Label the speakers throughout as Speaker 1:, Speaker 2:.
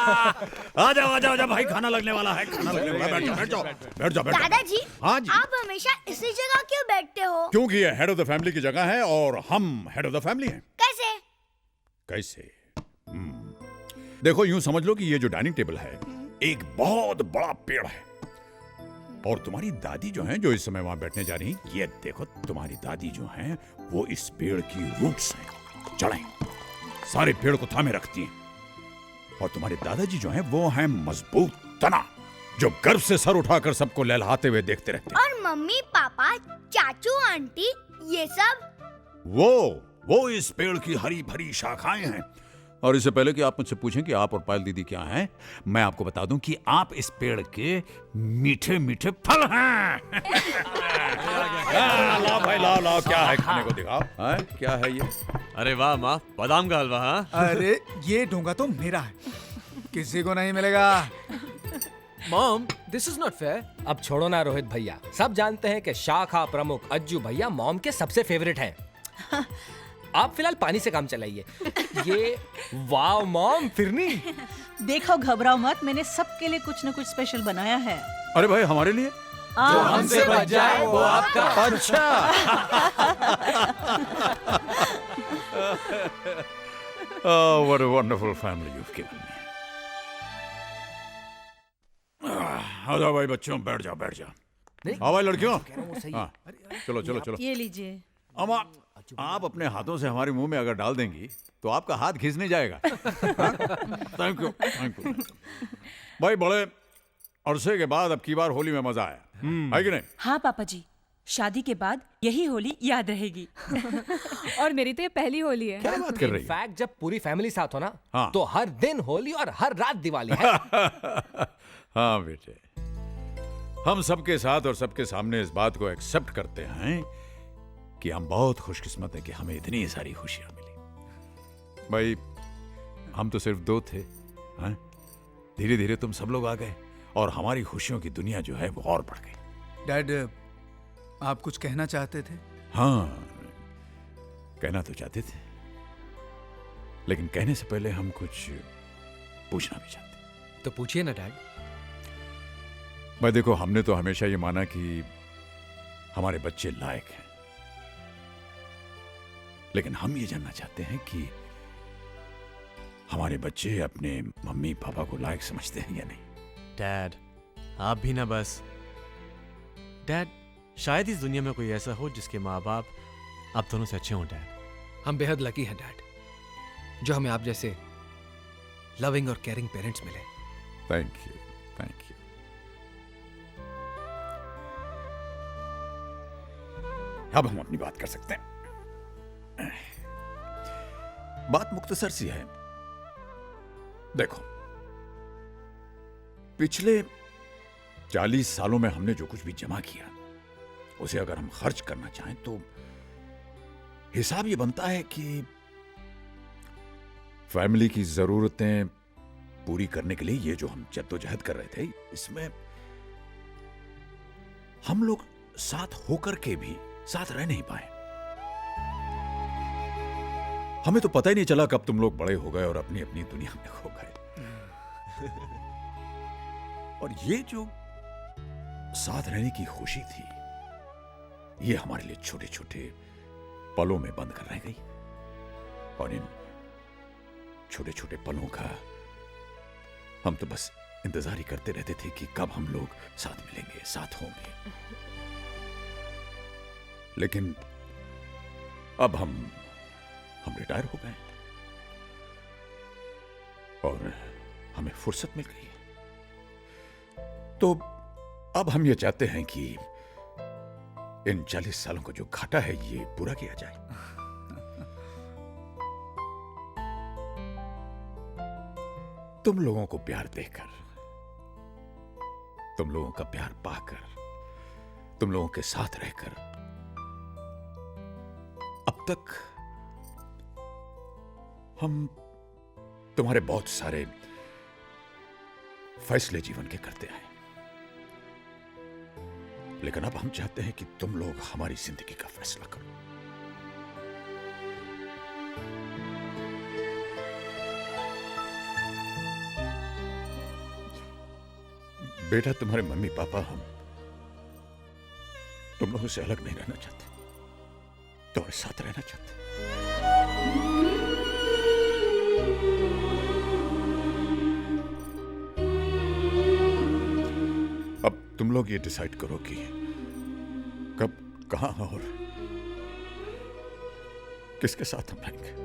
Speaker 1: आ जाओ भाई, खाना लगने वाला है, खाना लगने वाला है। बैठ जाओ बैठ जाओ।
Speaker 2: दादाजी,
Speaker 1: हाँ जी।
Speaker 2: आप हमेशा इसी जगह क्यों बैठते हो?
Speaker 1: क्योंकि ये हेड ऑफ द फैमिली की जगह है और हम हेड ऑफ द फैमिली हैं।
Speaker 2: कैसे?
Speaker 1: कैसे? देखो, यूं समझ लो कि ये जो डाइनिंग टेबल है एक बहुत बड़ा पेड़ है, और तुम्हारी दादी जो हैं, जो इस समय वहां बैठने जा रही हैं, ये देखो, तुम्हारी दादी जो हैं वो इस पेड़ की रूट्स हैं, जड़ें सारे पेड़ को थामे रखती हैं। और तुम्हारे दादाजी जो हैं वो हैं मजबूत तना, जो गर्व से सर उठाकर सबको लहलहाते हुए देखते रहते हैं।
Speaker 2: और मम्मी पापा चाचू आंटी ये सब?
Speaker 1: वो इस पेड़ की हरी भरी शाखाएं हैं। और इससे पहले कि आप मुझसे पूछें कि आप और पायल दीदी क्या हैं, मैं आपको बता दूं कि आप इस पेड़ के मीठे मीठे फल हैं। लाओ भाई, लाओ, क्या है खाने को दिखाओ। क्या है ये?
Speaker 3: अरे वाह माँ, बादाम का हलवा। हाँ,
Speaker 4: अरे ये ढोंगा तो मेरा है, किसी को नहीं मिलेगा।
Speaker 5: Mom, this is not fair. अब छोड़ो ना रोहित भैया, सब जानते हैं कि शाखा प्रमुख अज्जू भैया मॉम के सबसे फेवरेट हैं। आप फिलहाल पानी से काम चलाइए। ये वाव मॉम, फिरनी।
Speaker 6: देखो, घबराओ मत, मैंने सबके लिए कुछ न कुछ स्पेशल बनाया है।
Speaker 1: अरे भाई, हमारे लिए?
Speaker 6: जो
Speaker 5: हमसे बच जाए वो आपका।
Speaker 1: अच्छा। Oh, what a wonderful family you've given me. आ जाओ भाई बच्चों, बैठ जाओ। हाँ भाई लड़कियों, हाँ, चलो।
Speaker 6: ये लीजिए।
Speaker 1: अम्मा, आप अपने हाथों से हमारे मुंह में अगर डाल देंगी तो आपका हाथ खींचने जाएगा। Thank you. भाई, बड़े अरसे के बाद अब की बार होली में मजा आया, है कि नहीं?
Speaker 7: हाँ पापा जी, शादी के बाद यही होली याद रहेगी।
Speaker 8: और मेरी तो ये पहली होली है।
Speaker 1: क्या बात कर रही है?
Speaker 5: इनफैक्ट जब पूरी फैमिली साथ हो ना,
Speaker 1: हाँ।
Speaker 5: तो हर दिन होली और हर रात दिवाली है।
Speaker 1: हाँ बेटे, हम सबके साथ और सबके सामने इस बात को एक्सेप्ट करते हैं कि हम बहुत खुशकिस्मत हैं कि हमें इतनी सारी खुशियां मिली। भाई, हम तो सिर्फ दो थे, हैं? धीरे धीरे तुम सब लोग आ गए और हमारी खुशियों की दुनिया जो है वो और बढ़ गई।
Speaker 4: डैड, आप कुछ कहना चाहते थे?
Speaker 1: हाँ, कहना तो चाहते थे, लेकिन कहने से पहले हम कुछ पूछना भी चाहते।
Speaker 5: तो पूछिए ना डैड।
Speaker 1: भाई देखो, हमने तो हमेशा ये माना कि हमारे बच्चे लायक हैं, लेकिन हम ये जानना चाहते हैं कि हमारे बच्चे अपने मम्मी पापा को लायक समझते हैं या नहीं।
Speaker 3: डैड, आप भी ना बस। डैड, शायद इस दुनिया में कोई ऐसा हो जिसके माँ बाप आप दोनों से अच्छे हों। डैड,
Speaker 5: हम बेहद लकी हैं डैड, जो हमें आप जैसे लविंग और केयरिंग पेरेंट्स मिले।
Speaker 1: Thank you. अब हम अपनी बात कर सकते हैं। बात मुख्तसर सी है। देखो, पिछले 40 सालों में हमने जो कुछ भी जमा किया, उसे अगर हम खर्च करना चाहें तो हिसाब ये बनता है कि फैमिली की जरूरतें पूरी करने के लिए ये जो हम जद्दोजहद कर रहे थे, इसमें हम लोग साथ होकर के भी साथ रह नहीं पाए। हमें तो पता ही नहीं चला कब तुम लोग बड़े हो गए और अपनी अपनी दुनिया में खो गए। और ये जो साथ रहने की खुशी थी, ये हमारे लिए छोटे छोटे पलों में बंद कर रह गई। और इन छोटे छोटे पलों का हम तो बस इंतजार ही करते रहते थे कि कब हम लोग साथ मिलेंगे, साथ होंगे। लेकिन अब हम रिटायर हो गए और हमें फुर्सत मिल गई है। तो अब हम ये चाहते हैं कि इन 40 सालों का जो घाटा है ये पूरा किया जाए। तुम लोगों को प्यार देकर, तुम लोगों का प्यार पाकर, तुम लोगों के साथ रहकर अब तक हम तुम्हारे बहुत सारे फैसले जीवन के करते आए, लेकिन अब हम चाहते हैं कि तुम लोग हमारी जिंदगी का फैसला करो। बेटा, तुम्हारे मम्मी पापा हम तुम लोगों से अलग नहीं रहना चाहते, तुम्हारे साथ रहना चाहते। अब तुम लोग ये डिसाइड करो कि कब, कहां और किसके साथ हम रहेंगे।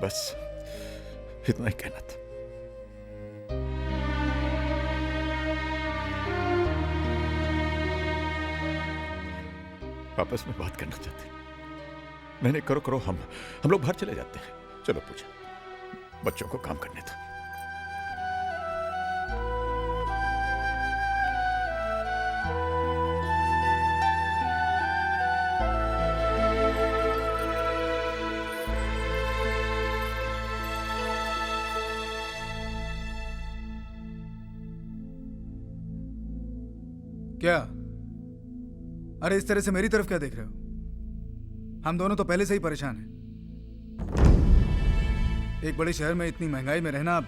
Speaker 1: बस इतना ही कहना था। आपस में बात करना चाहते हैं। नहीं नहीं, करो करो, हम लोग बाहर चले जाते हैं। चलो पूजा, बच्चों को काम करने दो।
Speaker 4: क्या? अरे इस तरह से मेरी तरफ क्या देख रहे हो? हम दोनों तो पहले से ही परेशान हैं। एक बड़े शहर में इतनी महंगाई में रहना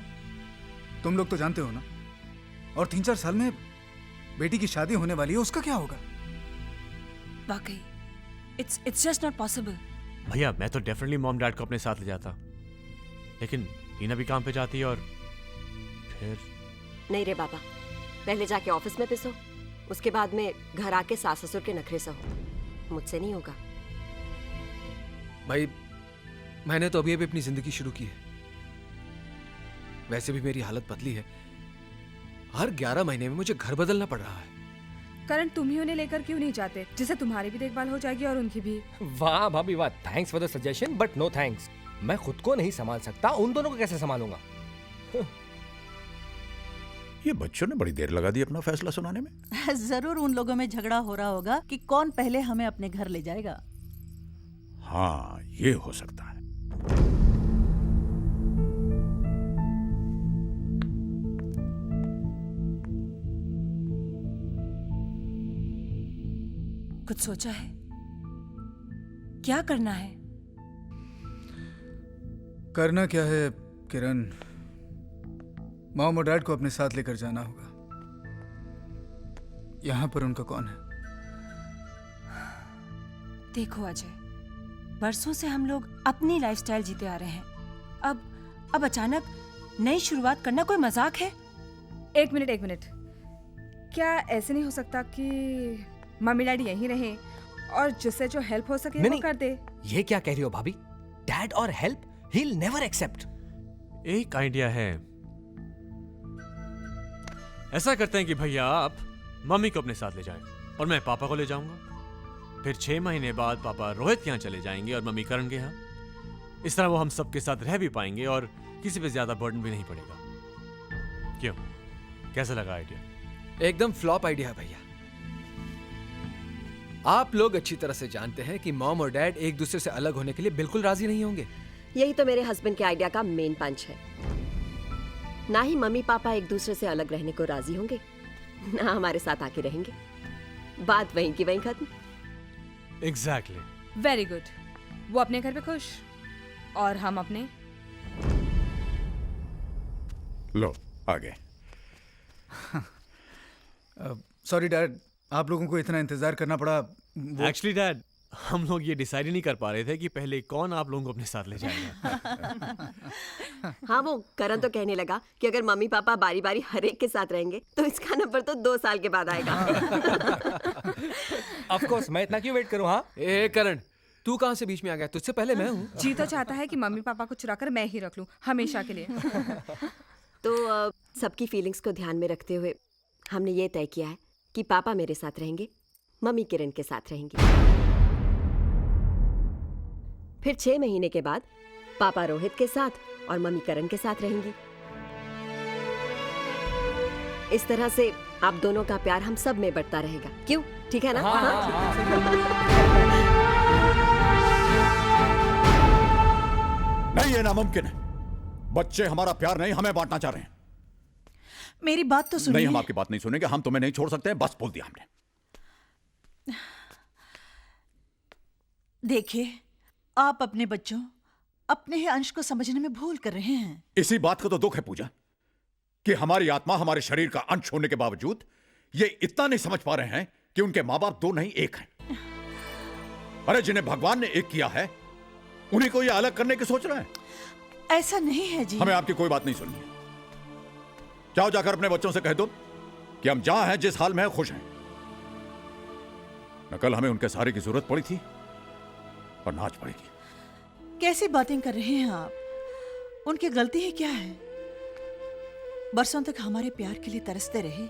Speaker 4: तुम लोग तो जानते हो ना। और 3-4 साल में बेटी की शादी होने वाली है, उसका क्या होगा?
Speaker 7: वाकई इट्स जस्ट नॉट पॉसिबल।
Speaker 3: भैया मैं तो डेफिनेटली मॉम डैड को अपने साथ ले जाता, लेकिन टीना भी काम पे जाती है और फिर।
Speaker 9: नहीं रे बाबा, पहले जाके ऑफिस में पिसो, उसके बाद में घर आके सास ससुर के नखरे सहो। मुझसे नहीं होगा
Speaker 5: भाई। मैंने तो अभी अभी अपनी जिंदगी शुरू की है। वैसे भी मेरी हालत बदली है। हर 11 महीने में मुझे घर बदलना पड़ रहा है।
Speaker 8: करण, तुम ही उन्हें लेकर क्यों नहीं जाते, जिससे तुम्हारी भी देखभाल हो जाएगी और उनकी भी।
Speaker 5: वाह भाभी वाह, thanks for the suggestion but no thanks. मैं खुद को नहीं संभाल सकता, उन दोनों को कैसे संभालूंगा?
Speaker 1: ये बच्चों ने बड़ी देर लगा दी अपना फैसला सुनाने में।
Speaker 6: जरूर उन लोगों में झगड़ा हो रहा होगा कि कौन पहले हमें अपने घर ले जाएगा।
Speaker 1: हाँ, ये हो सकता है।
Speaker 7: कुछ सोचा है? क्या करना है?
Speaker 4: करना क्या है किरण, मॉम और डैड को अपने साथ लेकर जाना होगा। यहां पर उनका कौन है?
Speaker 7: देखो अजय, बरसों से हम लोग अपनी लाइफस्टाइल जीते आ रहे हैं। अब अचानक नई शुरुआत करना कोई मजाक है?
Speaker 8: एक मिनट, क्या ऐसे नहीं हो सकता कि मम्मी डैडी यहीं रहें और जिससे जो हेल्प हो सके वो कर दे?
Speaker 5: ये क्या कह रही हो भाभी? डैड और help, he will never accept.
Speaker 3: एक आइडिया है, ऐसा करते हैं कि भैया आप मम्मी को अपने साथ ले जाएं और मैं पापा को ले जाऊंगा। फिर 6 महीने बाद पापा रोहित के यहाँ चले जाएंगे और मम्मी करण के यहाँ। इस तरह वो हम सबके साथ रह भी पाएंगे और किसी पे ज्यादा बर्डन भी नहीं पड़ेगा। क्यों, कैसा लगा आइडिया?
Speaker 5: एकदम फ्लॉप आइडिया है भैया। आप लोग अच्छी तरह से जानते हैं कि मॉम और डैड एक दूसरे से अलग होने के लिए बिल्कुल राजी नहीं होंगे।
Speaker 9: यही तो मेरे हस्बैंड के आइडिया का मेन पंच है। ना ही मम्मी पापा एक दूसरे से अलग रहने को राजी होंगे, ना हमारे साथ आके रहेंगे। बात वहीं की वहीं खत्म।
Speaker 3: एग्जैक्टली।
Speaker 8: Very good. वो अपने घर पे खुश और हम अपने।
Speaker 1: लो आ गए।
Speaker 4: सॉरी डैड, आप लोगों को इतना इंतजार करना पड़ा।
Speaker 3: एक्चुअली डैड, हम लोग ये डिसाइड ही नहीं कर पा रहे थे कि पहले कौन आप लोगों को अपने साथ ले जाएगा।
Speaker 9: हाँ, वो करण तो कहने लगा कि अगर मम्मी पापा बारी बारी हर एक के साथ रहेंगे तो इसका नंबर तो 2 साल के बाद आएगा।
Speaker 5: ऑफ कोर्स, मैं इतना क्यों वेट करूं? हाँ ए करण, तू कहां से बीच में आ गया? तुझसे पहले मैं हूं।
Speaker 8: जी तो चाहता है कि मम्मी पापा को चुरा कर मैं ही रख लूं हमेशा के लिए।
Speaker 9: तो सबकी फीलिंग्स को ध्यान में रखते हुए हमने ये तय किया है कि पापा मेरे साथ रहेंगे, मम्मी किरण के साथ रहेंगी। फिर 6 महीने के बाद पापा रोहित के साथ और मम्मी करण के साथ रहेंगी। इस तरह से आप दोनों का प्यार हम सब में बढ़ता रहेगा। क्यों, ठीक है ना?
Speaker 1: नहीं, ये नामुमकिन है। बच्चे हमारा प्यार नहीं, हमें बांटना चाह रहे हैं।
Speaker 6: मेरी बात तो सुनिए।
Speaker 1: नहीं, हम आपकी बात नहीं सुनेंगे। हम तुम्हें नहीं छोड़ सकते, बस बोल दिया हमने।
Speaker 6: देखिए, आप अपने बच्चों, अपने ही अंश को समझने में भूल कर रहे हैं।
Speaker 1: इसी बात का तो दुख है पूजा कि हमारी आत्मा हमारे शरीर का अंश होने के बावजूद ये इतना नहीं समझ पा रहे हैं कि उनके माँ बाप दो नहीं एक हैं। अरे जिन्हें भगवान ने एक किया है उन्हीं को ये अलग करने की सोच रहे हैं।
Speaker 6: ऐसा नहीं है जी।
Speaker 1: हमें आपकी कोई बात नहीं सुननी है। जाओ जाकर अपने बच्चों से कह दो कि हम जहां हैं, जिस हाल में हैं, खुश हैं। न कल हमें उनके सहारे की जरूरत पड़ी थी और ना आज पड़ेगी।
Speaker 6: कैसी बातें कर रहे हैं आप? उनकी गलती ही क्या है? बरसों तक हमारे प्यार के लिए तरसते रहे,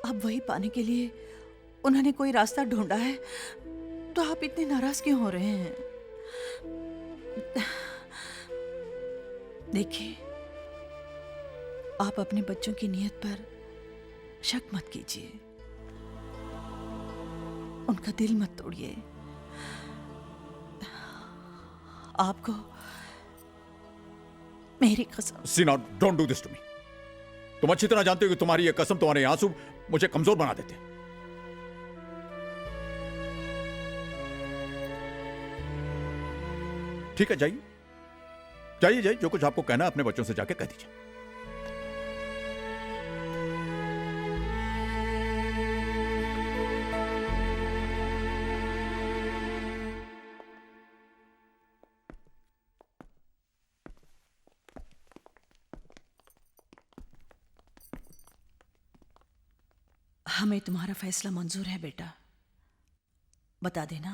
Speaker 6: अब वही पाने के लिए उन्होंने कोई रास्ता ढूंढा है, तो आप इतने नाराज क्यों हो रहे हैं? देखिए, आप अपने बच्चों की नीयत पर शक मत कीजिए, उनका दिल मत तोड़िए। आपको मेरी कसम।
Speaker 1: Seena, don't do this to me. तुम अच्छी तरह जानते हो कि तुम्हारी ये कसम, तुम्हारे आंसू मुझे कमजोर बना देते हैं। ठीक है, जाइए जाइए जाइए, जो कुछ आपको कहना है अपने बच्चों से जाके कह दीजिए।
Speaker 6: हमें तुम्हारा फैसला मंजूर है बेटा। बता देना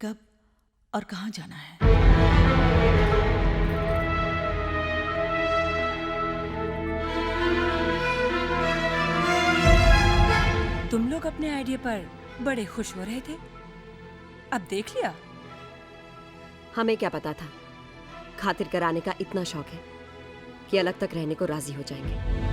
Speaker 6: कब और कहां जाना है।
Speaker 7: तुम लोग अपने आइडिया पर बड़े खुश हो रहे थे, अब देख लिया।
Speaker 9: हमें क्या पता था खातिर कराने का इतना शौक है कि अलग तक रहने को राजी हो जाएंगे।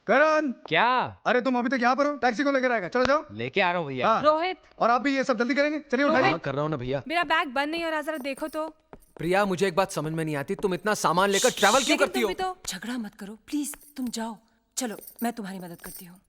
Speaker 4: करण,
Speaker 5: क्या?
Speaker 4: अरे तुम अभी तक यहाँ पर हो? टैक्सी को लेकर आएगा, चलो जाओ।
Speaker 5: लेके आ रहा हूँ भैया।
Speaker 4: हाँ।
Speaker 8: रोहित,
Speaker 4: और आप भी ये सब जल्दी करेंगे? चलिए उठाइए।
Speaker 5: हाँ, कर रहा हूँ ना भैया।
Speaker 8: मेरा बैग बंद नहीं हो रहा, जरा देखो तो।
Speaker 10: प्रिया, मुझे एक बात समझ में नहीं आती, तुम इतना सामान लेकर ट्रैवल क्यों
Speaker 8: लेकिन
Speaker 10: करती
Speaker 8: तुम
Speaker 10: हो?
Speaker 8: भी तो
Speaker 7: झगड़ा मत करो प्लीज, तुम जाओ। चलो मैं तुम्हारी मदद करती हूँ।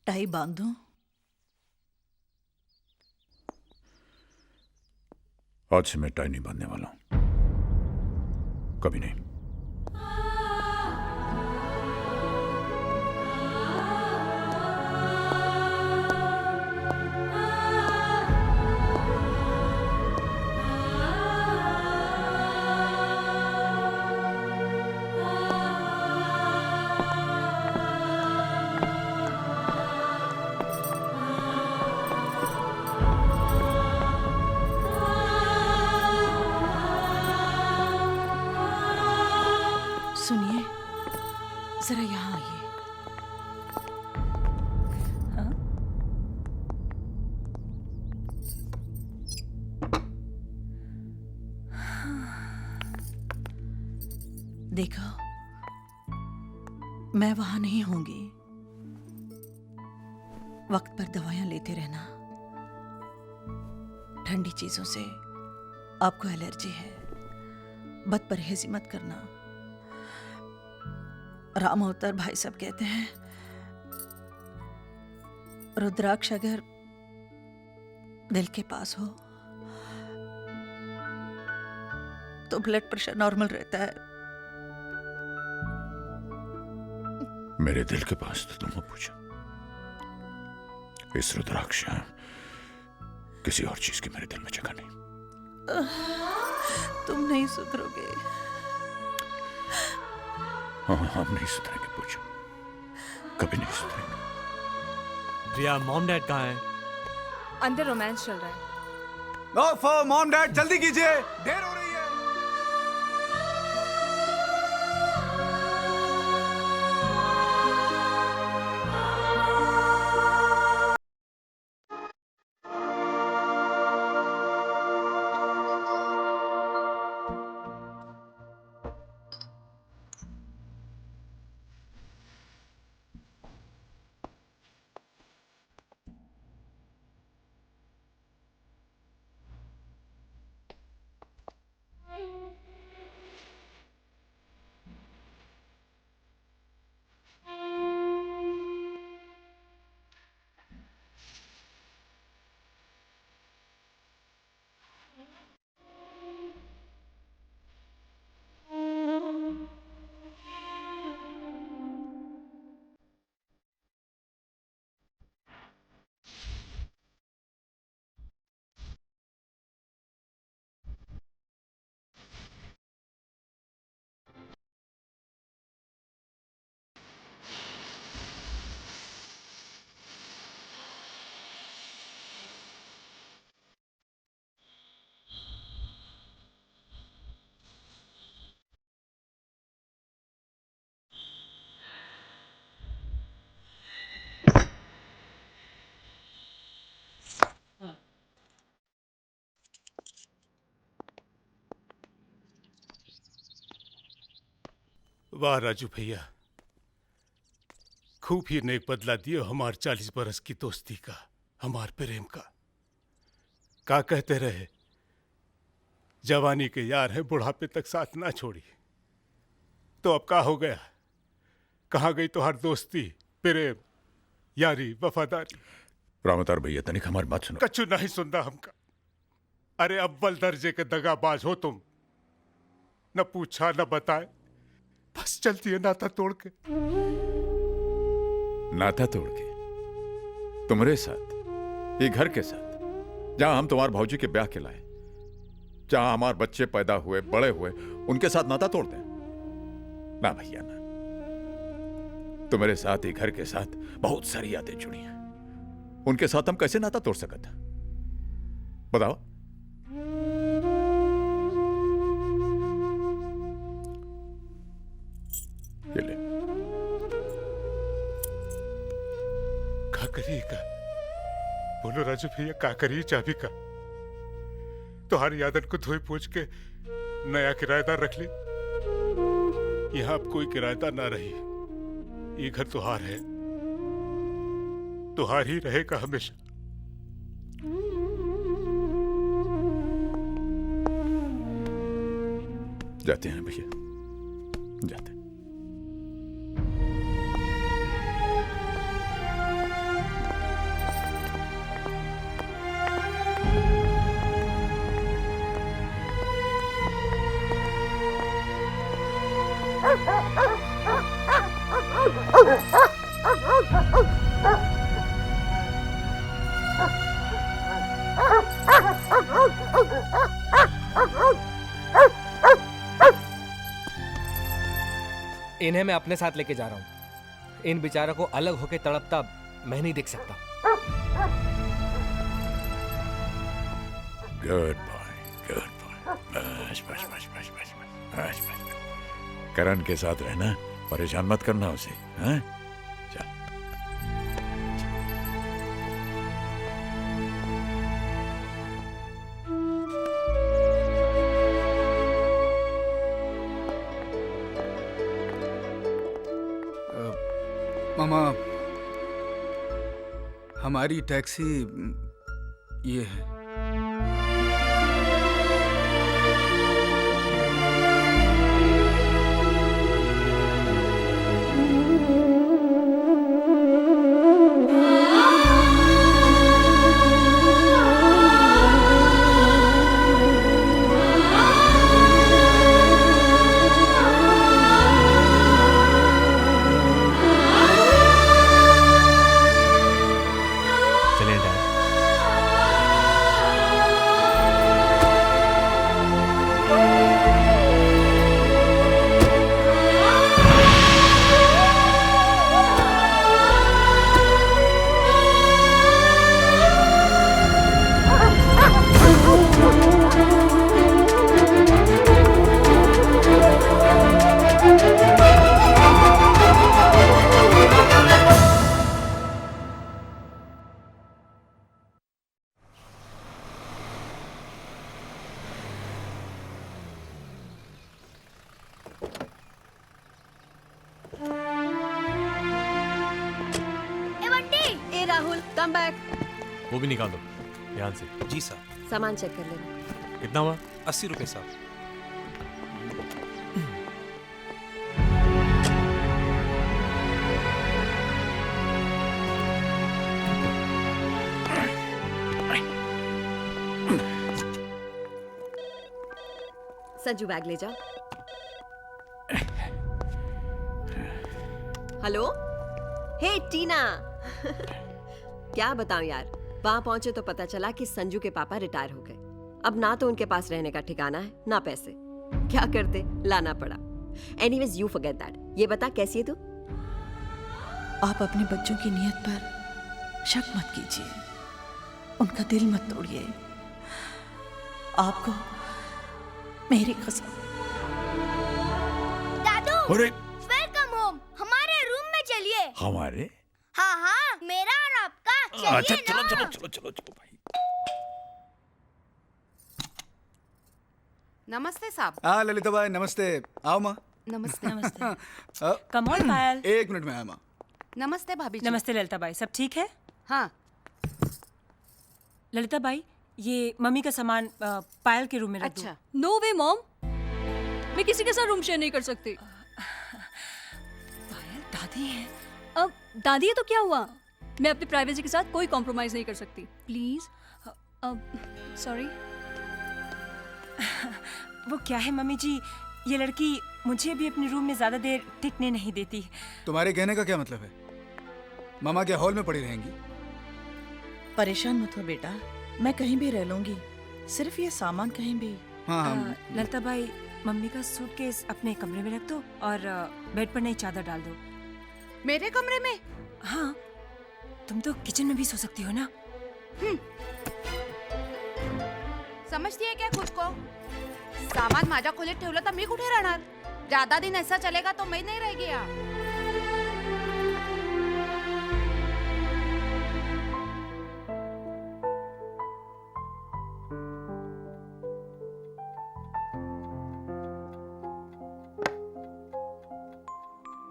Speaker 6: टाई बांध दूं?
Speaker 1: आज से मैं टाई नहीं बांधने वाला हूं, कभी नहीं।
Speaker 6: मैं वहां नहीं होंगी। वक्त पर दवाइयां लेते रहना। ठंडी चीजों से आपको एलर्जी है, बदपरहेजी मत करना। राम अवतार भाई साहब कहते हैं रुद्राक्ष अगर दिल के पास हो तो ब्लड प्रेशर नॉर्मल रहता है।
Speaker 1: मेरे दिल के पास तो तुम पूछो, इस रुद्राक्ष किसी और चीज की मेरे दिल में जगह नहीं।
Speaker 6: तुम नहीं सुधरोगे।
Speaker 1: हाँ, हम नहीं सुधरेंगे, पूछो, कभी नहीं सुधरेंगे।
Speaker 3: प्रिया, मॉम डैड कहाँ है?
Speaker 8: अंदर रोमांस चल रहा है।
Speaker 4: ओफो मॉम डैड, जल्दी कीजिए, देर हो रही है।
Speaker 11: वाह राजू भैया, खूब ही नेक बदला दियो हमार 40 बरस की दोस्ती का, हमार प्रेम का कहते रहे, जवानी के यार है बुढ़ापे तक साथ ना छोड़ी। तो अब का हो गया? कहाँ गई तुम्हार दोस्ती, प्रेम, यारी, वफादारी?
Speaker 1: रामतार भैया, तनिक हमारी बात सुनो।
Speaker 11: कछु नहीं सुनना हमका। अरे अव्वल दर्जे के दगाबाज हो तुम, न पूछा न बताए, बस चलती है नाता तोड़ के।
Speaker 1: नाता तोड़ के? तुम्हारे साथ, ये घर के साथ, जहां हम तुम्हारे भाऊजी के ब्याह के लाए, जहां हमारे बच्चे पैदा हुए, बड़े हुए, उनके साथ नाता तोड़ दें? ना भैया ना। तुम्हारे साथ, ये घर के साथ बहुत सारी यादें जुड़ी हैं, उनके साथ हम कैसे नाता तोड़ सकते? बताओ। ये ले।
Speaker 11: का करिएगा? बोलो राजू भैया, का करिए चाबी का? तुम्हारी आदत को धोई पोछ के नया किराएदार रख ले। यहां अब कोई किराएदार ना रही, ये घर तुहार है, तुहार ही रहेगा हमेशा।
Speaker 1: जाते हैं भैया, जाते हैं।
Speaker 5: इन्हें मैं अपने साथ लेके जा रहा हूं। इन बेचारों को अलग होके तड़पता मैं नहीं देख सकता।
Speaker 1: Good boy, good boy. बस बस बस बस बस बस बस। करण के साथ रहना, परेशान मत करना उसे, हाँ? चल।
Speaker 4: मामा, हमारी टैक्सी ये है।
Speaker 3: चलें डैड।
Speaker 2: ए बंटी,
Speaker 9: ए राहुल, कम बैक।
Speaker 3: वो भी निकाल दो ध्यान से।
Speaker 10: जी सर।
Speaker 9: सामान चेक कर लेना।
Speaker 3: कितना हुआ?
Speaker 10: 80 रुपए साहब।
Speaker 9: संजू बैग ले जाओ। हेलो, हे टीना। क्या बताऊं यार, वहां पहुंचे तो पता चला कि संजू के पापा रिटायर हो गए। अब ना तो उनके पास रहने का ठिकाना है ना पैसे। क्या करते, लाना पड़ा। Anyways you forget that. ये बता कैसी है तू?
Speaker 6: आप अपने बच्चों की नीयत पर शक मत कीजिए, उनका दिल मत तोड़िए। आपको मेरी कसम।
Speaker 2: दादू,
Speaker 1: अरे
Speaker 2: वेलकम होम। हमारे रूम में चलिए।
Speaker 1: हमारे?
Speaker 2: हाँ हाँ, मेरा और आपका।
Speaker 1: अच्छा
Speaker 2: चलिए
Speaker 1: चलो
Speaker 2: ना।
Speaker 1: चलो चलो चलो चलो भाई।
Speaker 12: नमस्ते साहब।
Speaker 4: हाँ ललिता भाई, नमस्ते। आओ माँ।
Speaker 12: नमस्ते।
Speaker 7: नमस्ते। Come on Payal.
Speaker 4: 1 मिनट में आया माँ।
Speaker 12: नमस्ते भाभी जी।
Speaker 7: नमस्ते ललिता बाई, सब ठीक है?
Speaker 12: हाँ।
Speaker 7: ललिता बाई, ये मम्मी का सामान पायल के रूम में रख दो।
Speaker 12: अच्छा।
Speaker 13: नो वे मॉम, मैं किसी के साथ रूम शेयर नहीं कर सकती।
Speaker 7: पायल दादी है।
Speaker 13: अब दादी है तो क्या हुआ, मैं अपनी प्राइवेसी के साथ कोई कॉम्प्रोमाइज नहीं कर सकती। प्लीज। अब सॉरी।
Speaker 7: वो क्या है मम्मी जी, ये लड़की मुझे भी अपने रूम में ज्यादा देर टिकने नहीं देती।
Speaker 4: तुम्हारे कहने का क्या मतलब है? मामा क्या हॉल में पड़ी रहेंगी?
Speaker 6: परेशान मत हो बेटा, मैं कहीं भी रह लूंगी, सिर्फ ये सामान कहीं भी।
Speaker 4: हाँ हाँ।
Speaker 7: ललिता बाई, मम्मी का सूटकेस अपने कमरे में रख दो और बेड पर नई चादर डाल दो।
Speaker 12: मेरे कमरे में?
Speaker 7: हाँ, तुम तो किचन में भी सो सकती हो ना।
Speaker 12: समझती है क्या खुद को? सामान माझ्या खोलीत ठेवलं तर मी कुठे राहणार? ज्यादा दिन ऐसा चलेगा तो मैं नहीं रह गया।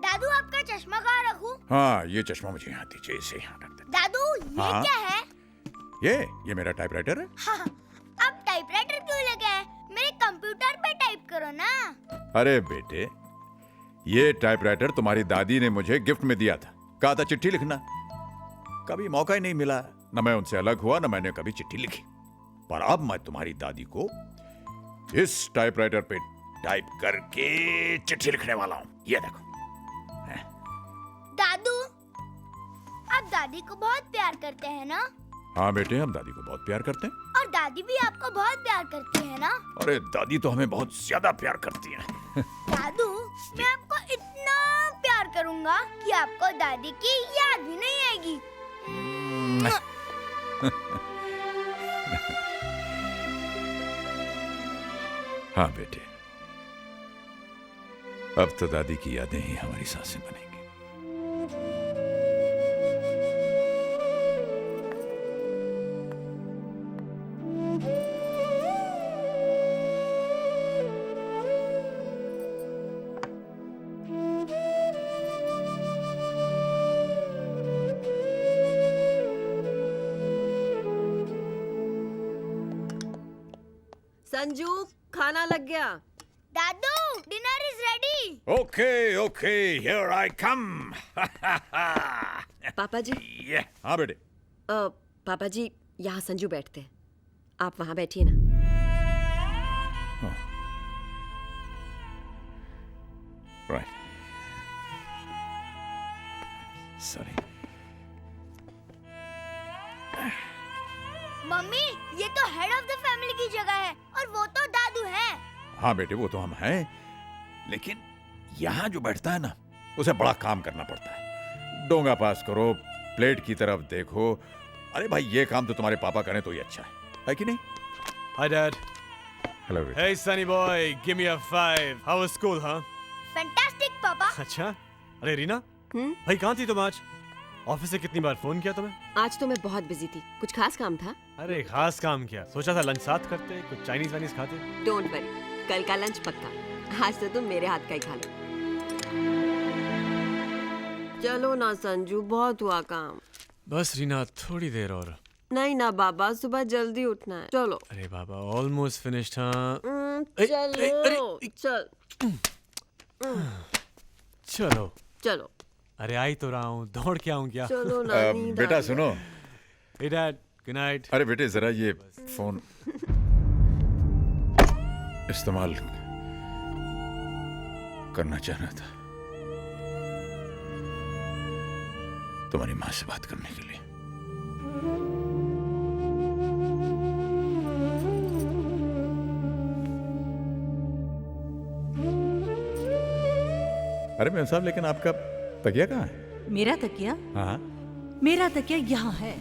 Speaker 2: दादू, आपका चश्मा कहाँ रखूं?
Speaker 1: हाँ, ये चश्मा मुझे यहाँ दीजिए, इसे यहाँ रख दे।
Speaker 2: दादू, ये
Speaker 1: हाँ?
Speaker 2: क्या है?
Speaker 1: ये मेरा टाइपराइटर है।
Speaker 2: हाँ, आप टाइपराइटर क्यों लेके आए? मेरे कंप्यूटर पे टाइप करो ना।
Speaker 1: अरे बेटे, ये टाइपराइटर तुम्हारी दादी ने मुझे गिफ्ट में दिया था। कहा था चिट्ठी लिखना। कभी मौका ही नहीं मिला, न मैं उनसे अलग हुआ न मैंने कभी चिट्ठी लिखी। पर अब मैं तुम्हारी दादी को इस टाइपराइटर पे टाइप करके चिट्ठी लिखने वाला हूँ। ये देखो।
Speaker 2: दादू, आप दादी को बहुत प्यार करते हैं ना?
Speaker 1: हाँ बेटे, हम दादी को बहुत प्यार करते हैं।
Speaker 2: और दादी भी आपको बहुत प्यार करती है ना?
Speaker 1: अरे दादी तो हमें बहुत ज्यादा प्यार करती है।
Speaker 2: दादू, मैं आपको इतना प्यार करूंगा कि आपको दादी की याद भी नहीं आएगी।
Speaker 1: हाँ बेटे, अब तो दादी की यादें ही हमारी सांसें बनेंगी।
Speaker 9: संजू, खाना लग गया।
Speaker 2: दादू, dinner is ready.
Speaker 1: Okay okay, here I come.
Speaker 9: पापा जी।
Speaker 1: हाँ बेटे।
Speaker 9: पापा जी, यहाँ संजू बैठते हैं, आप वहाँ बैठिए ना।
Speaker 1: Right, sorry.
Speaker 2: मम्मी, ये तो हेड ऑफ द फैमिली की जगह है और वो तो दादू है।
Speaker 1: हाँ बेटे, वो तो हम हैं, लेकिन यहाँ जो बैठता है ना, उसे बड़ा काम करना पड़ता है। डोंगा पास करो, प्लेट की तरफ देखो। अरे भाई, ये काम तो तुम्हारे पापा करें तो ही अच्छा है कि नहीं?
Speaker 3: Hi Dad.
Speaker 1: Hello.
Speaker 3: Hey Sunny boy, give me a 5. How was school, huh?
Speaker 2: Fantastic पापा।
Speaker 3: अच्छा, अरे रीना, भाई कहाँ थी तुम आज? ऑफिस से कितनी बार फोन किया तुम्हें?
Speaker 9: आज तो मैं बहुत बिजी थी, कुछ खास काम था?
Speaker 3: अरे खास काम क्या, सोचा था लंच साथ करते, कुछ चाइनीज वाइनीज खाते।
Speaker 9: डोंट वरी, कल का लंच पक्का। आज तो तुम मेरे हाथ का ही खा लो। चलो ना संजू, बहुत हुआ काम।
Speaker 3: बस रीना, थोड़ी देर और।
Speaker 9: नहीं ना बाबा, सुबह जल्दी उठना है। चलो।
Speaker 3: अरे बाबा, ऑलमोस्ट फिनिश्ड। हाँ
Speaker 9: चलो चल।
Speaker 3: चलो
Speaker 9: चलो।
Speaker 3: अरे आई तो रहा हूँ, दौड़ के आऊँ क्या?
Speaker 9: चलो ना, नींद
Speaker 1: बेटा
Speaker 9: आ
Speaker 1: सुनो।
Speaker 3: Hey Dad, good night.
Speaker 1: अरे बेटे, जरा ये फोन इस्तेमाल करना चाहना था तुम्हारी माँ से बात करने के लिए। अरे मैम साहब, लेकिन आपका तकिया कहाँ है?
Speaker 6: मेरा तकिया?
Speaker 1: हाँ,
Speaker 6: मेरा तकिया यहाँ है।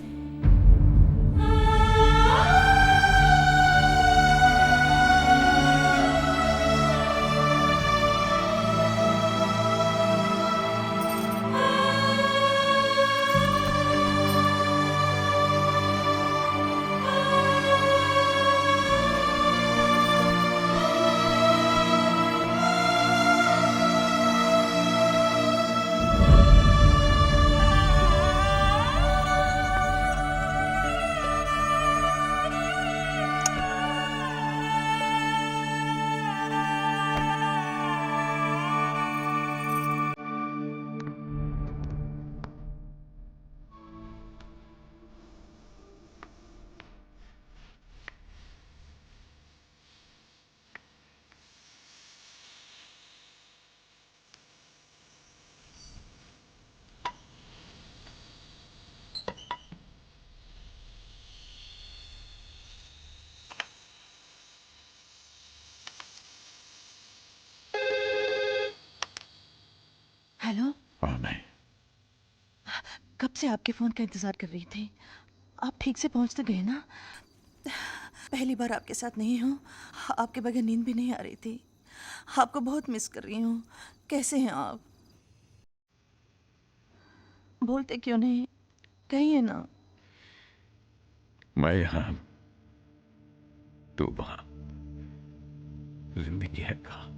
Speaker 6: हेलो।
Speaker 1: हाँ, मैं
Speaker 6: कब से आपके फोन का इंतजार कर रही थी। आप ठीक से पहुंच तो गए ना? पहली बार आपके साथ नहीं हूँ, आपके बगैर नींद भी नहीं आ रही थी। आपको बहुत मिस कर रही हूँ। कैसे हैं आप? बोलते क्यों नहीं? कहिए ना।
Speaker 1: मैं यहाँ, तू वहाँ, जिंदगी है कहाँ?